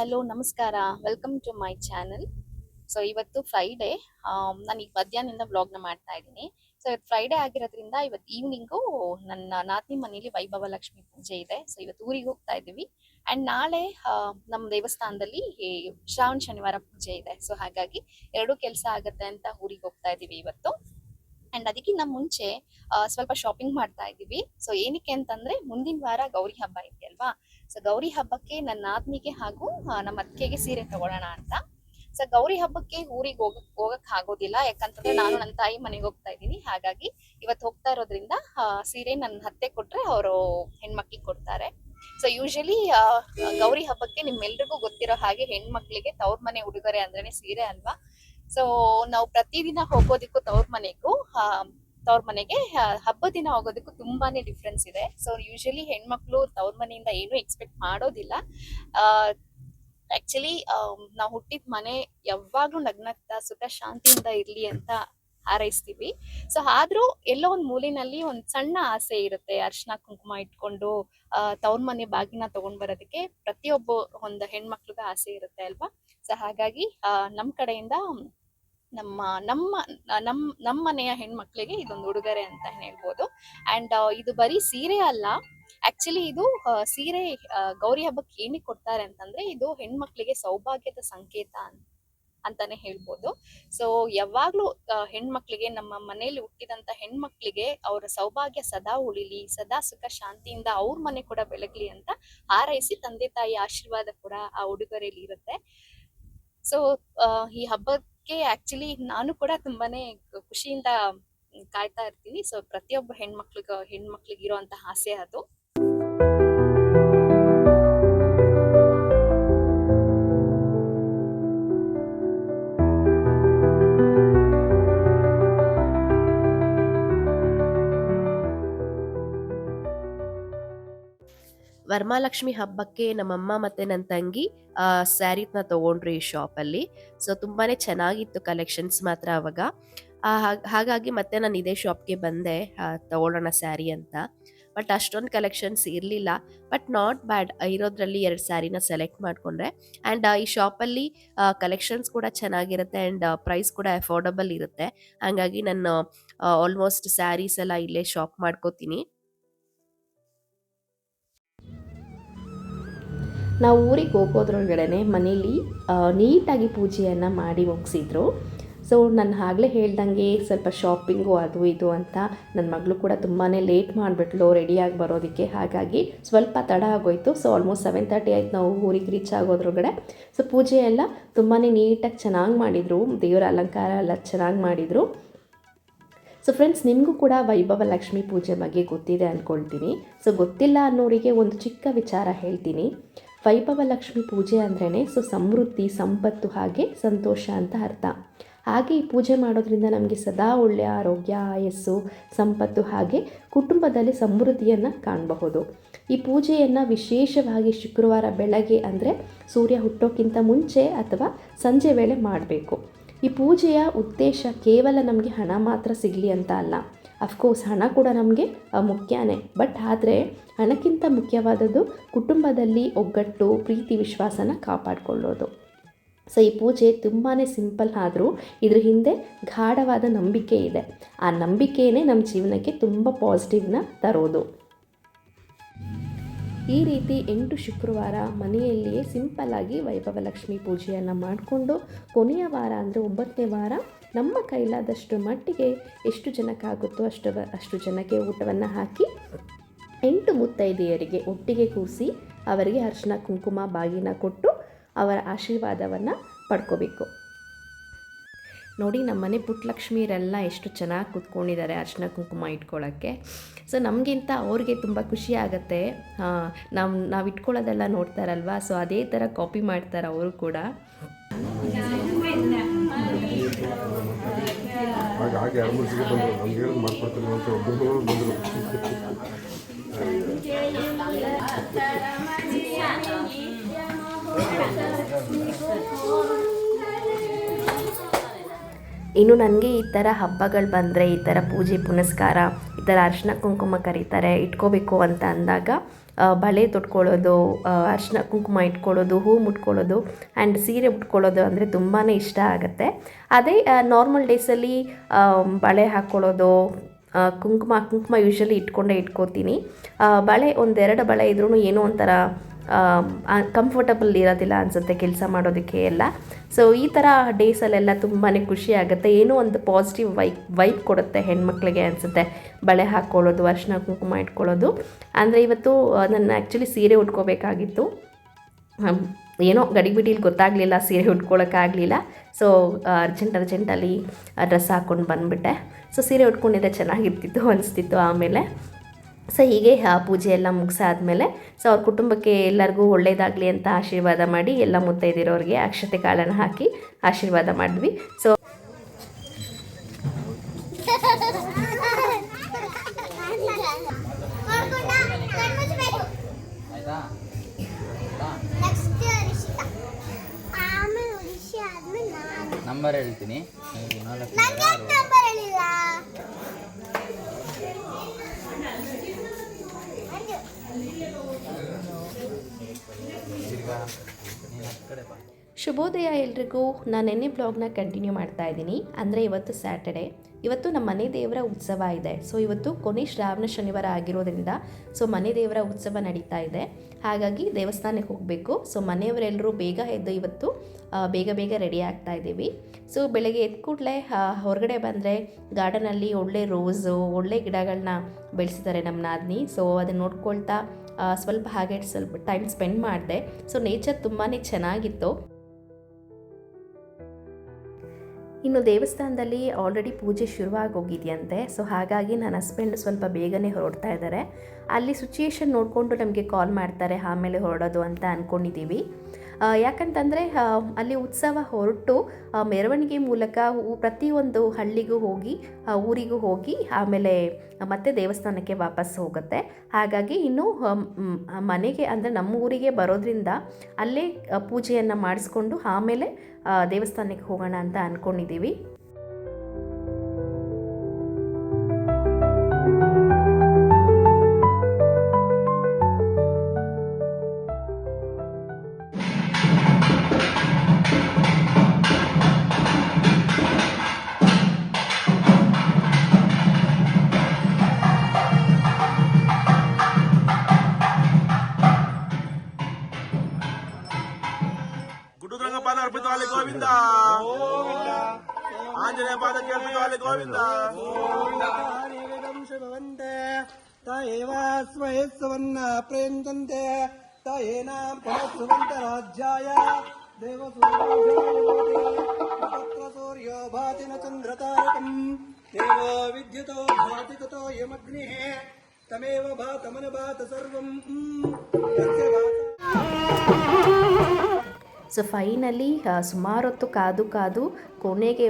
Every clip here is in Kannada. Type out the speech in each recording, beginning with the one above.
ಹಲೋ ನಮಸ್ಕಾರ. Welcome to my channel. So ಇವತ್ತು ಫ್ರೈಡೇ. ನಾನು ಈಗ ಮಧ್ಯಾಹ್ನದಿಂದ ವ್ಲಾಗ್ನ ಮಾಡ್ತಾ ಇದ್ದೀನಿ. ಸೊ ಇವತ್ತು ಫ್ರೈಡೇ ಆಗಿರೋದ್ರಿಂದ ಇವತ್ತು ಈವ್ನಿಂಗು ನನ್ನ ನಾದಿನಿ ಮನೇಲಿ ವೈಭವ ಲಕ್ಷ್ಮಿ ಪೂಜೆ ಇದೆ. ಸೊ ಇವತ್ತು ಊರಿಗೆ ಹೋಗ್ತಾ ಇದ್ದೀವಿ. ಅಂಡ್ ನಾಳೆ ನಮ್ಮ ದೇವಸ್ಥಾನದಲ್ಲಿ ಶ್ರಾವಣ ಶನಿವಾರ ಪೂಜೆ ಇದೆ. ಸೊ ಹಾಗಾಗಿ ಎರಡೂ ಕೆಲಸ ಆಗತ್ತೆ ಅಂತ ಊರಿಗೆ ಹೋಗ್ತಾ ಇದ್ದೀವಿ ಇವತ್ತು. ಅಂಡ್ ಅದಕ್ಕಿಂತ ಮುಂಚೆ ಸ್ವಲ್ಪ ಶಾಪಿಂಗ್ ಮಾಡ್ತಾ ಇದ್ದೀವಿ. ಸೊ ಏನಕ್ಕೆ ಅಂತಂದ್ರೆ ಮುಂದಿನ ವಾರ ಗೌರಿ ಹಬ್ಬ ಇದೆಯಲ್ವಾ. ಸೊ ಗೌರಿ ಹಬ್ಬಕ್ಕೆ ನನ್ನ ನಾದ್ನಿಗೆ ಹಾಗೂ ನಮ್ಮ ಅತ್ತಿಗೆಗೆ ಸೀರೆ ತಗೊಳ್ಳೋಣ ಅಂತ. ಸೊ ಗೌರಿ ಹಬ್ಬಕ್ಕೆ ಊರಿಗೆ ಹೋಗಕ್ ಆಗೋದಿಲ್ಲ, ಯಾಕಂತಂದ್ರೆ ನಾನು ನನ್ನ ತಾಯಿ ಮನೆಗೆ ಹೋಗ್ತಾ ಇದ್ದೀನಿ. ಹಾಗಾಗಿ ಇವತ್ತು ಹೋಗ್ತಾ ಇರೋದ್ರಿಂದ ಸೀರೆ ನನ್ನ ಅತ್ತೆ ಕೊಟ್ರೆ ಅವರು ಹೆಣ್ಮಕ್ಳಿಗೆ ಕೊಡ್ತಾರೆ. ಸೊ ಯೂಶಲಿ ಗೌರಿ ಹಬ್ಬಕ್ಕೆ ನಿಮ್ಮೆಲ್ರಿಗೂ ಗೊತ್ತಿರೋ ಹಾಗೆ ಹೆಣ್ಮಕ್ಳಿಗೆ ತವ್ರ ಮನೆ ಉಡುಗೊರೆ ಅಂದ್ರೇನೆ ಸೀರೆ ಅಲ್ವಾ. ಸೊ ನಾವು ಪ್ರತಿದಿನ ಹೋಗೋದಕ್ಕೂ ತವ್ರ ಮನೆಗೆ ಹಬ್ಬದ ದಿನ ಹೋಗೋದಕ್ಕೂ ತುಂಬಾನೇ ಡಿಫ್ರೆನ್ಸ್ ಇದೆ. ಸೊ ಯೂಶಲಿ ಹೆಣ್ಮಕ್ಳು ತವ್ರ ಮನೆಯಿಂದ ಏನು ಎಕ್ಸ್ಪೆಕ್ಟ್ ಮಾಡೋದಿಲ್ಲ. ಆಕ್ಚುಲಿ ನಾವು ಹುಟ್ಟಿದ ಮನೆ ಯಾವಾಗ್ಲೂ ನಗ್ನಗ್ತಾ ಸುಖ ಶಾಂತಿಯಿಂದ ಇರ್ಲಿ ಅಂತ ಹಾರೈಸ್ತೀವಿ. ಸೊ ಆದ್ರೂ ಎಲ್ಲೋ ಒಂದ್ ಮೂಲಿನಲ್ಲಿ ಒಂದ್ ಸಣ್ಣ ಆಸೆ ಇರುತ್ತೆ, ಅರ್ಶಿನ ಕುಂಕುಮ ಇಟ್ಕೊಂಡು ತವ್ರ ಮನೆ ಬಾಗಿನ ತಗೊಂಡ್ ಬರೋದಕ್ಕೆ ಪ್ರತಿಯೊಬ್ಬ ಒಂದು ಹೆಣ್ಮಕ್ಳಿಗ ಆಸೆ ಇರುತ್ತೆ ಅಲ್ವಾ. ಸೊ ಹಾಗಾಗಿ ನಮ್ ಕಡೆಯಿಂದ ನಮ್ಮ ನಮ್ಮ ನಮ್ ನಮ್ಮ ಮನೆಯ ಹೆಣ್ಮಕ್ಳಿಗೆ ಇದೊಂದು ಉಡುಗೊರೆ ಅಂತ ಹೇಳ್ಬೋದು. ಅಂಡ್ ಇದು ಬರೀ ಸೀರೆ ಅಲ್ಲ, ಆಕ್ಚುಲಿ ಇದು ಸೀರೆ ಗೌರಿ ಹಬ್ಬಕ್ಕೆ ಏನಕ್ಕೆ ಕೊಡ್ತಾರೆ ಅಂತಂದ್ರೆ ಇದು ಹೆಣ್ಮಕ್ಳಿಗೆ ಸೌಭಾಗ್ಯದ ಸಂಕೇತ ಅಂತಾನೆ ಹೇಳ್ಬೋದು. ಸೊ ಯಾವಾಗ್ಲೂ ಹೆಣ್ಮಕ್ಳಿಗೆ, ನಮ್ಮ ಮನೇಲಿ ಹುಟ್ಟಿದಂತ ಹೆಣ್ಮಕ್ಳಿಗೆ ಅವರ ಸೌಭಾಗ್ಯ ಸದಾ ಉಳಿಲಿ, ಸದಾ ಸುಖ ಶಾಂತಿಯಿಂದ ಅವ್ರ ಮನೆ ಕೂಡ ಬೆಳಗ್ಲಿ ಅಂತ ಹಾರೈಸಿ ತಂದೆ ತಾಯಿ ಆಶೀರ್ವಾದ ಕೂಡ ಆ ಉಡುಗೊರೆಯಲ್ಲಿ ಇರುತ್ತೆ. ಸೊ ಈ ಹಬ್ಬಕ್ಕೆ ಆಕ್ಚುಲಿ ನಾನು ಕೂಡ ತುಂಬಾನೇ ಖುಷಿಯಿಂದ ಕಾಯ್ತಾ ಇರ್ತೀನಿ. ಸೊ ಪ್ರತಿಯೊಬ್ಬ ಹೆಣ್ಮಕ್ಳಿಗೆ ಇರುವಂತ ಆಸೆ ಅದು. ವರಮಹಾಲಕ್ಷ್ಮಿ ಹಬ್ಬಕ್ಕೆ ನಮ್ಮಮ್ಮ ಮತ್ತು ನನ್ನ ತಂಗಿ ಸ್ಯಾರಿನ ತೊಗೊಂಡ್ರು ಈ ಶಾಪಲ್ಲಿ. ಸೊ ತುಂಬಾ ಚೆನ್ನಾಗಿತ್ತು ಕಲೆಕ್ಷನ್ಸ್ ಮಾತ್ರ ಅವಾಗ. ಹಾಗಾಗಿ ಮತ್ತೆ ನಾನು ಇದೇ ಶಾಪ್ಗೆ ಬಂದೆ ತೊಗೊಳ್ಳೋಣ ಸ್ಯಾರಿ ಅಂತ. ಬಟ್ ಅಷ್ಟೊಂದು ಕಲೆಕ್ಷನ್ಸ್ ಇರಲಿಲ್ಲ. ಬಟ್ ನಾಟ್ ಬ್ಯಾಡ್, ಇರೋದ್ರಲ್ಲಿ 2 ಸ್ಯಾರಿನ ಸೆಲೆಕ್ಟ್ ಮಾಡಿಕೊಂಡ್ರೆ. ಆ್ಯಂಡ್ ಈ ಶಾಪಲ್ಲಿ ಕಲೆಕ್ಷನ್ಸ್ ಕೂಡ ಚೆನ್ನಾಗಿರುತ್ತೆ ಆ್ಯಂಡ್ ಪ್ರೈಸ್ ಕೂಡ ಅಫೋರ್ಡಬಲ್ ಇರುತ್ತೆ. ಹಾಗಾಗಿ ನಾನು ಆಲ್ಮೋಸ್ಟ್ ಸ್ಯಾರೀಸ್ ಎಲ್ಲ ಇಲ್ಲೇ ಶಾಪ್ ಮಾಡ್ಕೋತೀನಿ. ನಾವು ಊರಿಗೆ ಹೋಗೋದ್ರೊಳಗಡೆ ಮನೇಲಿ ನೀಟಾಗಿ ಪೂಜೆಯನ್ನು ಮಾಡಿ ಮುಗಿಸಿದ್ರು. ಸೊ ನಾನು ಆಗಲೇ ಹೇಳ್ದಂಗೆ ಸ್ವಲ್ಪ ಶಾಪಿಂಗು ಅದು ಇದು ಅಂತ ನನ್ನ ಮಗಳು ಕೂಡ ತುಂಬಾ ಲೇಟ್ ಮಾಡಿಬಿಟ್ಲು ರೆಡಿಯಾಗಿ ಬರೋದಕ್ಕೆ. ಹಾಗಾಗಿ ಸ್ವಲ್ಪ ತಡ ಆಗೋಯಿತು. ಸೊ ಆಲ್ಮೋಸ್ಟ್ 7:30 ಆಯ್ತು ನಾವು ಊರಿಗೆ ರೀಚ್ ಆಗೋದ್ರೊಳಗಡೆ. ಸೊ ಪೂಜೆ ಎಲ್ಲ ತುಂಬಾ ನೀಟಾಗಿ ಚೆನ್ನಾಗಿ ಮಾಡಿದರು, ದೇವರ ಅಲಂಕಾರ ಎಲ್ಲ ಚೆನ್ನಾಗಿ ಮಾಡಿದರು. ಸೊ ಫ್ರೆಂಡ್ಸ್, ನಿಮಗೂ ಕೂಡ ವೈಭವ ಲಕ್ಷ್ಮಿ ಪೂಜೆ ಬಗ್ಗೆ ಗೊತ್ತಿದೆ ಅಂದ್ಕೊಳ್ತೀನಿ. ಸೊ ಗೊತ್ತಿಲ್ಲ ಅನ್ನೋರಿಗೆ ಒಂದು ಚಿಕ್ಕ ವಿಚಾರ ಹೇಳ್ತೀನಿ. ವೈಭವ ಲಕ್ಷ್ಮಿ ಪೂಜೆ ಅಂದ್ರೇ ಸಮೃದ್ಧಿ, ಸಂಪತ್ತು ಹಾಗೆ ಸಂತೋಷ ಅಂತ ಅರ್ಥ. ಹಾಗೆ ಈ ಪೂಜೆ ಮಾಡೋದ್ರಿಂದ ನಮಗೆ ಸದಾ ಒಳ್ಳೆಯ ಆರೋಗ್ಯ, ಆಯಸ್ಸು, ಸಂಪತ್ತು ಹಾಗೆ ಕುಟುಂಬದಲ್ಲಿ ಸಮೃದ್ಧಿಯನ್ನು ಕಾಣಬಹುದು. ಈ ಪೂಜೆಯನ್ನು ವಿಶೇಷವಾಗಿ ಶುಕ್ರವಾರ ಬೆಳಗ್ಗೆ ಅಂದರೆ ಸೂರ್ಯ ಹುಟ್ಟೋಕ್ಕಿಂತ ಮುಂಚೆ ಅಥವಾ ಸಂಜೆ ವೇಳೆ ಮಾಡಬೇಕು. ಈ ಪೂಜೆಯ ಉದ್ದೇಶ ಕೇವಲ ನಮಗೆ ಹಣ ಮಾತ್ರ ಸಿಗಲಿ ಅಂತ ಅಲ್ಲ. ಅಫ್ಕೋರ್ಸ್ ಹಣ ಕೂಡ ನಮಗೆ ಮುಖ್ಯನೇ. ಬಟ್ ಆದರೆ ಹಣಕ್ಕಿಂತ ಮುಖ್ಯವಾದದ್ದು ಕುಟುಂಬದಲ್ಲಿ ಒಗ್ಗಟ್ಟು, ಪ್ರೀತಿ, ವಿಶ್ವಾಸನ ಕಾಪಾಡಿಕೊಳ್ಳೋದು. ಸೊ ಈ ಪೂಜೆ ತುಂಬಾ ಸಿಂಪಲ್ ಆದರೂ ಇದ್ರ ಹಿಂದೆ ಗಾಢವಾದ ನಂಬಿಕೆ ಇದೆ. ಆ ನಂಬಿಕೆಯೇ ನಮ್ಮ ಜೀವನಕ್ಕೆ ತುಂಬ ಪಾಸಿಟಿವ್ನ ತರೋದು. ಈ ರೀತಿ 8 ಶುಕ್ರವಾರ ಮನೆಯಲ್ಲಿಯೇ ಸಿಂಪಲ್ಲಾಗಿ ವೈಭವ ಲಕ್ಷ್ಮಿ ಪೂಜೆಯನ್ನು ಮಾಡಿಕೊಂಡು ಕೊನೆಯ ವಾರ ಅಂದರೆ 9ನೇ ವಾರ ನಮ್ಮ ಕೈಲಾದಷ್ಟು ಮಟ್ಟಿಗೆ ಎಷ್ಟು ಜನಕ್ಕಾಗುತ್ತೋ ಅಷ್ಟು ಜನಕ್ಕೆ ಊಟವನ್ನು ಹಾಕಿ 8 ಮುತ್ತೈದೆಯರಿಗೆ ಒಟ್ಟಿಗೆ ಕೂರಿಸಿ ಅವರಿಗೆ ಅರಿಶಿನ ಕುಂಕುಮ ಬಾಗಿನ ಕೊಟ್ಟು ಅವರ ಆಶೀರ್ವಾದವನ್ನು ಪಡ್ಕೋಬೇಕು. ನೋಡಿ, ನಮ್ಮನೆ ಪುಟ್ಟಲಕ್ಷ್ಮೀರೆಲ್ಲ ಎಷ್ಟು ಚೆನ್ನಾಗಿ ಕೂತ್ಕೊಂಡಿದ್ದಾರೆ ಅರಿಶಿನ ಕುಂಕುಮ ಇಟ್ಕೊಳ್ಳೋಕ್ಕೆ. ಸೊ ನಮಗಿಂತ ಅವ್ರಿಗೆ ತುಂಬ ಖುಷಿ ಆಗುತ್ತೆ. ನಾವು ಇಟ್ಕೊಳ್ಳೋದೆಲ್ಲ ನೋಡ್ತಾರಲ್ವ, ಸೊ ಅದೇ ಥರ ಕಾಪಿ ಮಾಡ್ತಾರೆ ಅವರು ಕೂಡ. ಇನ್ನು ನನಗೆ ಈ ಥರ ಹಬ್ಬಗಳು ಬಂದರೆ, ಈ ಥರ ಪೂಜೆ ಪುನಸ್ಕಾರ, ಈ ಥರ ಅರಿಶಿನ ಕುಂಕುಮ ಕರೀತಾರೆ ಇಟ್ಕೋಬೇಕು ಅಂತ ಅಂದಾಗ ಬಳೆ ತೊಟ್ಕೊಳ್ಳೋದು, ಅರಿಶಿನ ಕುಂಕುಮ ಇಟ್ಕೊಳ್ಳೋದು, ಹೂ ಮುಟ್ಕೊಳ್ಳೋದು ಆ್ಯಂಡ್ ಸೀರೆ ಉಟ್ಕೊಳ್ಳೋದು ಅಂದರೆ ತುಂಬಾ ಇಷ್ಟ ಆಗುತ್ತೆ. ಅದೇ ನಾರ್ಮಲ್ ಡೇಸಲ್ಲಿ ಬಳೆ ಹಾಕ್ಕೊಳ್ಳೋದು, ಕುಂಕುಮ ಯೂಶ್ವಲಿ ಇಟ್ಕೋತೀನಿ. ಬಳೆ ಒಂದೆರಡು ಬಳೆ ಇದ್ರೂ ಏನೋ ಒಂಥರ ಕಂಫರ್ಟಬಲ್ ಇರೋದಿಲ್ಲ ಅನಿಸುತ್ತೆ ಕೆಲಸ ಮಾಡೋದಕ್ಕೆ ಎಲ್ಲ. ಸೊ ಈ ಥರ ಡೇಸಲ್ಲೆಲ್ಲ ತುಂಬಾ ಖುಷಿ ಆಗುತ್ತೆ, ಏನೋ ಒಂದು ಪಾಸಿಟಿವ್ ವೈಬ್ ಕೊಡುತ್ತೆ ಹೆಣ್ಮಕ್ಳಿಗೆ ಅನಿಸುತ್ತೆ ಬಳೆ ಹಾಕ್ಕೊಳ್ಳೋದು, ಅರಿಶಿನ ಕುಂಕುಮ ಇಟ್ಕೊಳ್ಳೋದು. ಅಂದರೆ ಇವತ್ತು ನನ್ನ ಆ್ಯಕ್ಚುಲಿ ಸೀರೆ ಉಟ್ಕೋಬೇಕಾಗಿತ್ತು, ಏನೋ ಗಡಿಬಿಡಿಲಿ ಗೊತ್ತಾಗಲಿಲ್ಲ, ಸೀರೆ ಉಟ್ಕೊಳ್ಳೋಕ್ಕಾಗಲಿಲ್ಲ. ಸೊ ಅರ್ಜೆಂಟಲ್ಲಿ ಡ್ರೆಸ್ ಹಾಕ್ಕೊಂಡು ಬಂದುಬಿಟ್ಟೆ. ಸೊ ಸೀರೆ ಉಟ್ಕೊಂಡಿದ್ದೆ ಚೆನ್ನಾಗಿರ್ತಿತ್ತು ಅನಿಸ್ತಿತ್ತು ಆಮೇಲೆ. ಸೊ ಹೀಗೆ ಪೂಜೆ ಎಲ್ಲ ಮುಗಿಸಾದ್ಮೇಲೆ ಸೊ ಅವ್ರ ಕುಟುಂಬಕ್ಕೆ ಎಲ್ಲರಿಗೂ ಒಳ್ಳೆಯದಾಗಲಿ ಅಂತ ಆಶೀರ್ವಾದ ಮಾಡಿ ಎಲ್ಲ ಮುತ್ತೈದಿರೋರಿಗೆ ಅಕ್ಷತೆ ಕಾಳನ್ನು ಹಾಕಿ ಆಶೀರ್ವಾದ ಮಾಡಿದ್ವಿ. ಸೊ ನಂಬರ್ ಹೇಳ್ತೀನಿ. ಶುಭೋದಯ ಎಲ್ರಿಗೂ. ನಾನು ನೆನ್ನೆ ಬ್ಲಾಗ್ನ ಕಂಟಿನ್ಯೂ ಮಾಡ್ತಾ ಇದ್ದೀನಿ. ಅಂದರೆ ಇವತ್ತು ಸ್ಯಾಟರ್ಡೆ, ಇವತ್ತು ನಮ್ಮ ಮನೆ ದೇವರ ಉತ್ಸವ ಇದೆ. ಸೊ ಇವತ್ತು ಕೊನೆ ಶ್ರಾವಣ ಶನಿವಾರ ಆಗಿರೋದ್ರಿಂದ ಸೊ ಮನೆ ದೇವರ ಉತ್ಸವ ನಡೀತಾ ಇದೆ, ಹಾಗಾಗಿ ದೇವಸ್ಥಾನಕ್ಕೆ ಹೋಗಬೇಕು. ಸೊ ಮನೆಯವರೆಲ್ಲರೂ ಬೇಗ ಎದ್ದು ಇವತ್ತು ಬೇಗ ರೆಡಿ ಆಗ್ತಾ ಇದ್ದೀವಿ. ಸೊ ಬೆಳಗ್ಗೆ ಎದ್ದ ಕೂಡಲೇ ಹೊರಗಡೆ ಬಂದರೆ ಗಾರ್ಡನಲ್ಲಿ ಒಳ್ಳೆ ರೋಸು, ಒಳ್ಳೆ ಗಿಡಗಳನ್ನ ಬೆಳೆಸಿದ್ದಾರೆ ನಮ್ಮ ನಾದಿನಿ. ಸೊ ಅದನ್ನು ನೋಡ್ಕೊಳ್ತಾ ಸ್ವಲ್ಪ ಟೈಮ್ ಸ್ಪೆಂಡ್ ಮಾಡಿದೆ. ಸೊ ನೇಚರ್ ತುಂಬಾ ಚೆನ್ನಾಗಿತ್ತು. ಇನ್ನು ದೇವಸ್ಥಾನದಲ್ಲಿ ಆಲ್ರೆಡಿ ಪೂಜೆ ಶುರುವಾಗಿ ಹೋಗಿದೆಯಂತೆ. ಸೊ ಹಾಗಾಗಿ ನನ್ನ ಹಸ್ಬೆಂಡ್ ಸ್ವಲ್ಪ ಬೇಗನೆ ಹೊರಡ್ತಾ ಇದ್ದಾರೆ. ಅಲ್ಲಿ ಸಿಚುಯೇಷನ್ ನೋಡಿಕೊಂಡು ನಮಗೆ ಕಾಲ್ ಮಾಡ್ತಾರೆ ಆಮೇಲೆ ಹೊರಡೋದು ಅಂತ ಅಂದ್ಕೊಂಡಿದ್ದೀವಿ. ಯಾಕಂತಂದರೆ ಅಲ್ಲಿ ಉತ್ಸವ ಹೊರಟು ಮೆರವಣಿಗೆ ಮೂಲಕ ಪ್ರತಿಯೊಂದು ಹಳ್ಳಿಗೂ ಹೋಗಿ ಊರಿಗೂ ಹೋಗಿ ಆಮೇಲೆ ಮತ್ತೆ ದೇವಸ್ಥಾನಕ್ಕೆ ವಾಪಸ್ ಹೋಗುತ್ತೆ. ಹಾಗಾಗಿ ಇನ್ನು ಮನೆಗೆ ಅಂದರೆ ನಮ್ಮ ಊರಿಗೆ ಬರೋದ್ರಿಂದ ಅಲ್ಲೇ ಪೂಜೆಯನ್ನು ಮಾಡಿಸ್ಕೊಂಡು ಆಮೇಲೆ ದೇವಸ್ಥಾನಕ್ಕೆ ಹೋಗೋಣ ಅಂತ ಅಂದ್ಕೊಂಡಿದ್ದೀವಿ. ಪಾದ ಅರ್ಪಿತವಾಗಲಿ ಗೋವಿಂದ, ಆಂಜನೇಯ ಪಾದಕ್ಕೆ ಅರ್ಪಿತವಾಗಲಿ ಗೋವಿಂದ. ತಾಯೇವಾಸ್ವಯಸ್ಸವನ್ನ ಪ್ರೇಂತಂತೆ ತಾಯೇನ ಪುನಃಸುವಂತ ರಾಜ್ಯಾಯ ದೇವಸೂರ್ಯ ಸೂರ್ಯೋ ಭಾತಿ ನ ಚಂದ್ರತಾರಕಂ ದೇವೋ ವಿದ್ಯುತೋ ಭಾತಿ ತಥೋ ಯಮಗ್ನಿಃ ತಮೇವ ಭಾತಮನ ಭಾತ ಸರ್ವಂ. ಸೊ ಫೈನಲಿ ಸುಮಾರು ಹೊತ್ತು ಕಾದು ಕೊನೆಗೆ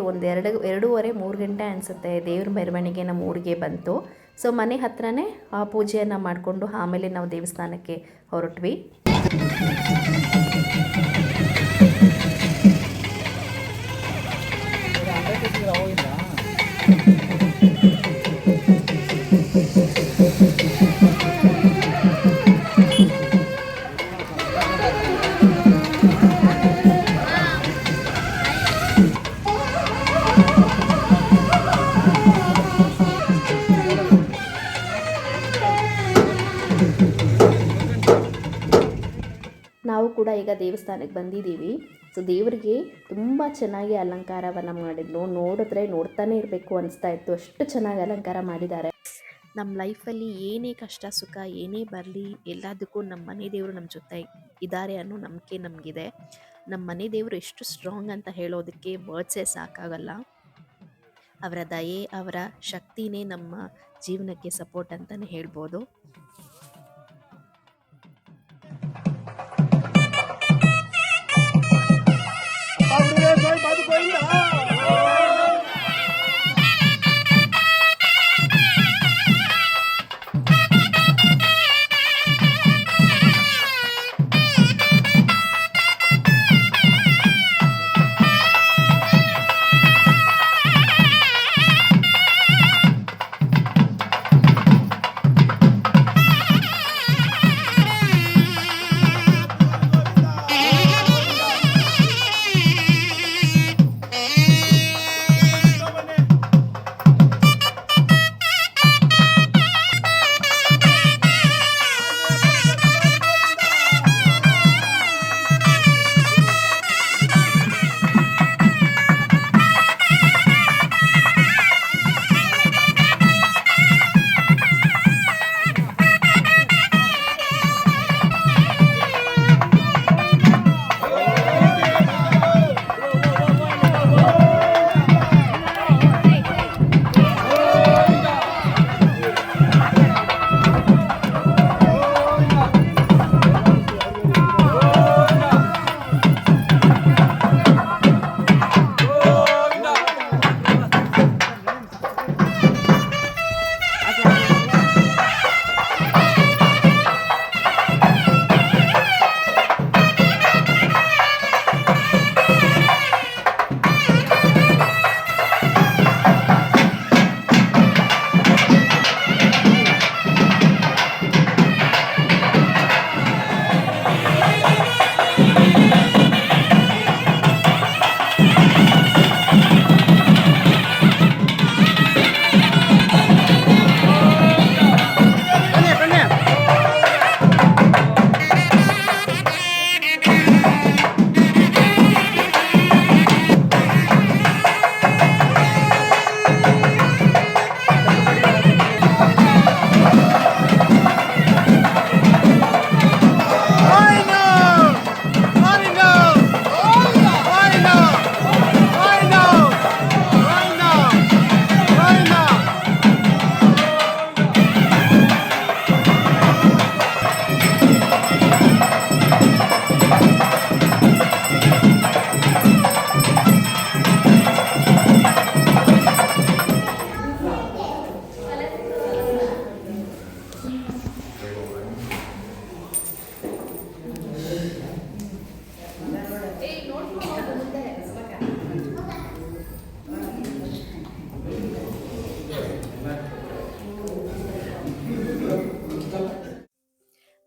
ಎರಡೂವರೆ 3 ಗಂಟೆ ಅನಿಸುತ್ತೆ ದೇವ್ರ ಮೆರವಣಿಗೆ ನಮ್ಮ ಊರಿಗೆ ಬಂತು. ಸೊ ಮನೆ ಹತ್ರನೇ ಪೂಜೆಯನ್ನು ಮಾಡಿಕೊಂಡು ಆಮೇಲೆ ನಾವು ದೇವಸ್ಥಾನಕ್ಕೆ ಹೊರಟ್ವಿ. ನಾವು ಕೂಡ ಈಗ ದೇವಸ್ಥಾನಕ್ಕೆ ಬಂದಿದ್ದೀವಿ. ಸೊ ದೇವರಿಗೆ ತುಂಬ ಚೆನ್ನಾಗಿ ಅಲಂಕಾರವನ್ನು ಮಾಡಿದ್ಲು. ನೋಡಿದ್ರೆ ನೋಡ್ತಾನೆ ಇರಬೇಕು ಅನಿಸ್ತಾ ಇತ್ತು, ಅಷ್ಟು ಚೆನ್ನಾಗಿ ಅಲಂಕಾರ ಮಾಡಿದ್ದಾರೆ. ನಮ್ಮ ಲೈಫಲ್ಲಿ ಏನೇ ಕಷ್ಟ ಸುಖ ಏನೇ ಬರಲಿ ಎಲ್ಲದಕ್ಕೂ ನಮ್ಮ ಮನೆ ದೇವರು ನಮ್ಮ ಜೊತೆ ಇದ್ದಾರೆ ಅನ್ನೋ ನಂಬಿಕೆ ನಮಗಿದೆ. ನಮ್ಮ ಮನೆ ದೇವರು ಎಷ್ಟು ಸ್ಟ್ರಾಂಗ್ ಅಂತ ಹೇಳೋದಕ್ಕೆ ವರ್ಡ್ಸೇ ಸಾಕಾಗಲ್ಲ. ಅವರ ದಯೆ ಅವರ ಶಕ್ತಿನೇ ನಮ್ಮ ಜೀವನಕ್ಕೆ ಸಪೋರ್ಟ್ ಅಂತಲೇ ಹೇಳ್ಬೋದು.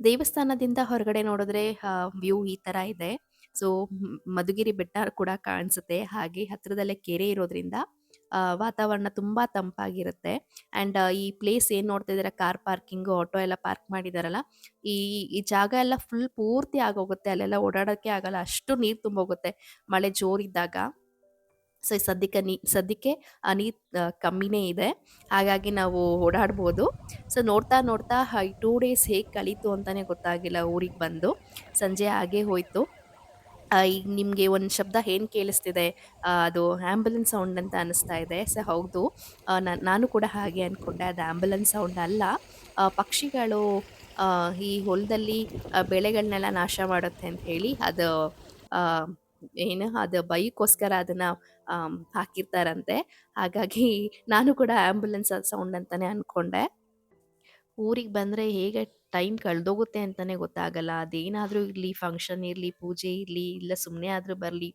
ದೇವಸ್ಥಾನದಿಂದ ಹೊರಗಡೆ ನೋಡಿದ್ರೆ ವ್ಯೂ ಈ ಥರ ಇದೆ. ಸೊ ಮಧುಗಿರಿ ಬೆಟ್ಟ ಕೂಡ ಕಾಣಿಸುತ್ತೆ. ಹಾಗೆ ಹತ್ರದಲ್ಲೇ ಕೆರೆ ಇರೋದ್ರಿಂದ ವಾತಾವರಣ ತುಂಬ ತಂಪಾಗಿರುತ್ತೆ. ಆ್ಯಂಡ್ ಈ ಪ್ಲೇಸ್ ಏನು ನೋಡ್ತಾ ಇದ್ದೀರಾ, ಕಾರ್ ಪಾರ್ಕಿಂಗು, ಆಟೋ ಎಲ್ಲ ಪಾರ್ಕ್ ಮಾಡಿದಾರಲ್ಲ, ಈ ಈ ಜಾಗ ಎಲ್ಲ ಫುಲ್ ಪೂರ್ತಿ ಆಗೋಗುತ್ತೆ. ಅಲ್ಲೆಲ್ಲ ಓಡಾಡೋಕ್ಕೆ ಆಗಲ್ಲ, ಅಷ್ಟು ನೀರು ತುಂಬೋಗುತ್ತೆ ಮಳೆ ಜೋರಿದ್ದಾಗ. ಸೊ ಸದ್ಯಕ್ಕೆ ನೀರು ಕಮ್ಮಿನೇ ಇದೆ, ಹಾಗಾಗಿ ನಾವು ಓಡಾಡ್ಬೋದು. ಸೊ ನೋಡ್ತಾ ನೋಡ್ತಾ ಈ 2 ಡೇಸ್ ಹೇಗೆ ಕಳೀತು ಅಂತಲೇ ಗೊತ್ತಾಗಿಲ್ಲ. ಊರಿಗೆ ಬಂದು ಸಂಜೆ ಆಗೇ ಹೋಯಿತು. ಈಗ ನಿಮಗೆ ಒಂದು ಶಬ್ದ ಏನು ಕೇಳಿಸ್ತಿದೆ, ಅದು ಆ್ಯಂಬುಲೆನ್ಸ್ ಸೌಂಡ್ ಅಂತ ಅನ್ನಿಸ್ತಾ ಇದೆ. ಸೊ ಹೌದು, ನಾನು ಕೂಡ ಹಾಗೆ ಅಂದ್ಕೊಂಡೆ, ಅದು ಆ್ಯಂಬುಲೆನ್ಸ್ ಸೌಂಡ್ ಅಲ್ಲ. ಪಕ್ಷಿಗಳು ಈ ಹೊಲದಲ್ಲಿ ಬೆಳೆಗಳನ್ನೆಲ್ಲ ನಾಶ ಮಾಡುತ್ತೆ ಅಂತ ಹೇಳಿ ಅದು ಆ, ಏನು ಅದು ಬೈಕ್ಗೋಸ್ಕರ ಅದನ್ನು ಹಾಕಿರ್ತಾರಂತೆ. ಹಾಗಾಗಿ ನಾನು ಕೂಡ ಆ್ಯಂಬುಲೆನ್ಸ್ ಸೌಂಡ್ ಅಂತಲೇ ಅಂದ್ಕೊಂಡೆ. ಊರಿಗೆ ಬಂದರೆ ಹೇಗೆ ಟೈಮ್ ಕಳೆದೋಗುತ್ತೆ ಅಂತಲೇ ಗೊತ್ತಾಗಲ್ಲ. ಅದೇನಾದರೂ ಇರಲಿ, ಫಂಕ್ಷನ್ ಇರಲಿ, ಪೂಜೆ ಇರಲಿ, ಇಲ್ಲ ಸುಮ್ಮನೆ ಆದರೂ ಬರಲಿ,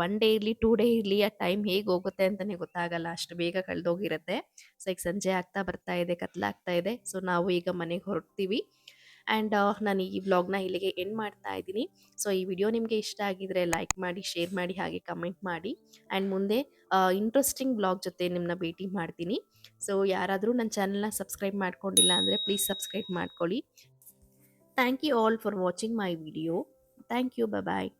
1 ಡೇ ಇರಲಿ, 2 ಡೇ ಇರಲಿ, ಆ ಟೈಮ್ ಹೇಗೆ ಹೋಗುತ್ತೆ ಅಂತಲೇ ಗೊತ್ತಾಗಲ್ಲ, ಅಷ್ಟು ಬೇಗ ಕಳೆದೋಗಿರುತ್ತೆ. ಸೊ ಈಗ ಸಂಜೆ ಆಗ್ತಾ ಬರ್ತಾ ಇದೆ, ಕತ್ಲಾಗ್ತಾ ಇದೆ. ಸೊ ನಾವು ಈಗ ಮನೆಗೆ ಹೊರಡ್ತೀವಿ. ಆ್ಯಂಡ್ ನಾನು ಈ ವ್ಲಾಗ್ನ ಇಲ್ಲಿಗೆ ಎಂಡ್ ಮಾಡ್ತಾ ಇದ್ದೀನಿ. ಸೊ ಈ ವಿಡಿಯೋ ನಿಮಗೆ ಇಷ್ಟ ಆಗಿದ್ರೆ ಲೈಕ್ ಮಾಡಿ, ಶೇರ್ ಮಾಡಿ, ಹಾಗೆ ಕಮೆಂಟ್ ಮಾಡಿ. ಆ್ಯಂಡ್ ಮುಂದೆ ಇಂಟ್ರೆಸ್ಟಿಂಗ್ ವ್ಲಾಗ್ ಜೊತೆ ನಿಮ್ಮನ್ನ ಭೇಟಿ ಮಾಡ್ತೀನಿ. ಸೊ ಯಾರಾದರೂ ನನ್ನ ಚಾನಲ್ನ ಸಬ್ಸ್ಕ್ರೈಬ್ ಮಾಡ್ಕೊಂಡಿಲ್ಲ ಅಂದರೆ ಪ್ಲೀಸ್ ಸಬ್ಸ್ಕ್ರೈಬ್ ಮಾಡ್ಕೊಳ್ಳಿ. Thank you all for watching my video. Thank you. Bye.